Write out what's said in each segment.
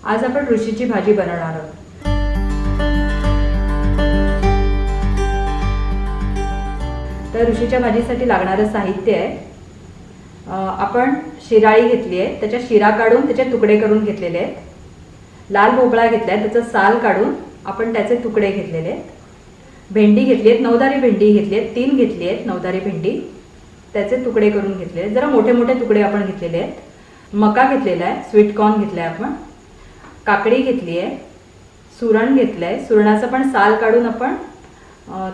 आज आपण ऋषीची भाजी बनवणार आहोत। तर ऋषीच्या भाजीसाठी लागणारं साहित्य आहे, आपण शिराळी घेतली आहे, त्याच्या शिरा काढून त्याचे तुकडे करून घेतलेले आहेत। लाल भोपळा घेतलाय, त्याचं साल काढून आपण त्याचे तुकडे घेतलेले आहेत। भेंडी घेतली आहेत, नवदारी भेंडी घेतली आहेत, 3 घेतली आहेत नवदारी भेंडी, त्याचे तुकडे करून घेतले आहेत, जरा मोठे मोठे तुकडे आपण घेतलेले आहेत। मका घेतलेला आहे, स्वीट कॉर्न घेतलाय आपण। काकडी घेतली आहे, सुरण घेतलंय, सुरणाचं पण साल काढून आपण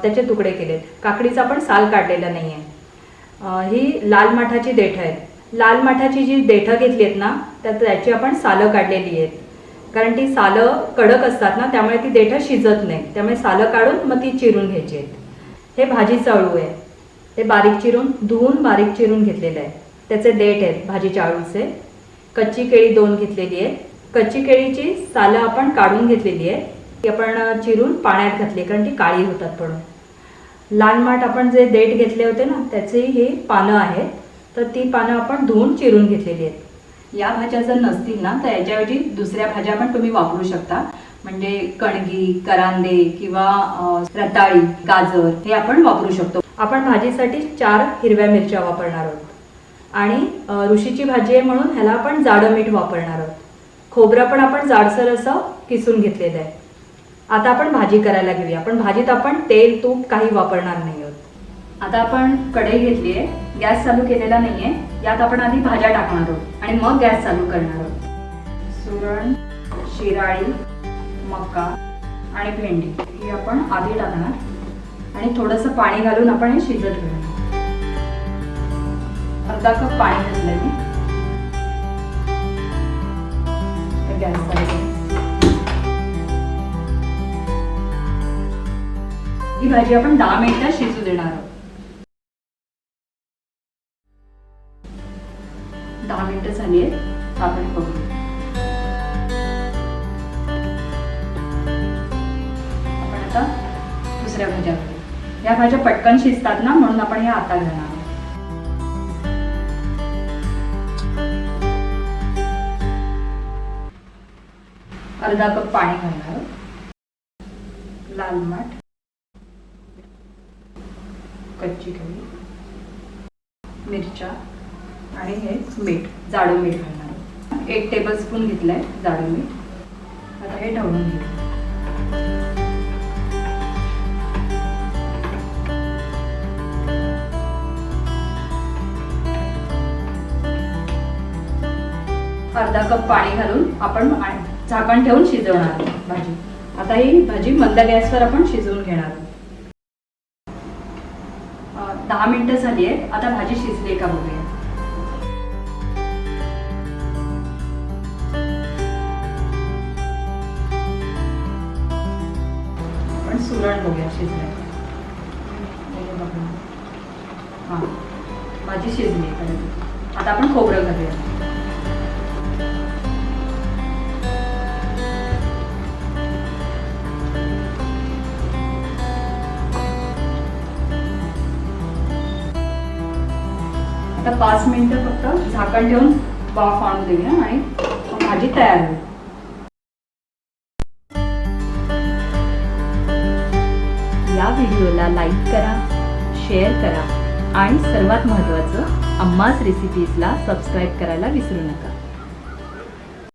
त्याचे तुकडे केलेत। काकडीचा पण साल काढलेला नाही आहे। ही लाल माठाची देठं आहेत। लाल माठाची जी देठं घेतली आहेत ना, त्याची आपण सालं काढलेली आहेत, कारण ती सालं कडक असतात ना, त्यामुळे ती देठं शिजत नाही, त्यामुळे सालं काढून मग ती चिरून घ्यायची आहेत। हे भाजीचं अळू आहे, ते बारीक चिरून धुवून बारीक चिरून घेतलेलं आहे, त्याचे देठ आहेत भाजीच्या अळूचे। कच्ची केळी 2 घेतलेली आहे, कच्ची केळीची सालं आपण काढून घेतलेली आहे, ती आपण चिरून पाण्यात घातली कारण ती काळी होतात पडून। लाल माठ आपण जे देठ घेतले होते ना, त्याची ही पानं आहेत, तर ती पानं आपण धुवून चिरून घेतलेली आहेत। या भाज्या जर नसतील ना, तर याच्याऐवजी दुसऱ्या भाज्या पण तुम्ही वापरू शकता, म्हणजे कणगी, करांदे किंवा रताळी, गाजर हे आपण वापरू शकतो। आपण भाजीसाठी 4 हिरव्या मिरच्या वापरणार आहोत आणि ऋषीची भाजी आहे म्हणून ह्याला आपण जाडं मीठ वापरणार आहोत। खोबरं पण आपण जाडसर असं किसून घेतलेलं आहे। आता आपण भाजी करायला घेऊया। आपण भाजीत आपण तेल तूप काही वापरणार नाही आहोत। आता आपण कढई घेतली आहे, गॅस चालू केलेला नाही आहे, यात आपण आधी भाज्या टाकणार आहोत आणि मग गॅस चालू करणार आहोत। सुरण, शिराळी, मका आणि भेंडी ही आपण आधी टाकणार आणि थोडंसं पाणी घालून आपण हे शिजत घेणार। अर्धा कप पाणी घातलंय मी। गॅस चालू, ही भाजी आपण 10 मिनिटं शिजू देणार आहोत। 10 मिनिटं झाली आहेत, आपण बघू। आपण आता दुसऱ्या भाज्या करू। या भाज्या पटकन शिजतात ना, म्हणून आपण या आता घालणार आहोत। अर्धा कप पाणी घालणार आहोत। लाल माठ, कच्ची केळी, मिरच्या आणि हे मीठ, जाडं मीठ घालणार आहोत। 1 टेबलस्पून घेतलंय जाडं मीठ। आता हे ढवळून घेऊ। अर्धा कप पाणी घालून आपण झाकण ठेवून शिजवणार भाजी। आता ही भाजी मंद गॅसवर आपण शिजवून घेणार। 10 मिनिटं झाली आहेत, आता भाजी शिजली का बघूया। आपण सुरण बघूया शिजलंय का। हां, भाजी शिजली। आता आपण खोबरं घालूया। आता 5 मिनिटं फक्त झाकण ठेवून वाफ आणून देऊया आणि भाजी तयार होईल। या व्हिडिओला लाईक करा, शेअर करा आणि सर्वात महत्त्वाचं अम्माज रेसिपीजला सबस्क्राईब करायला विसरू नका।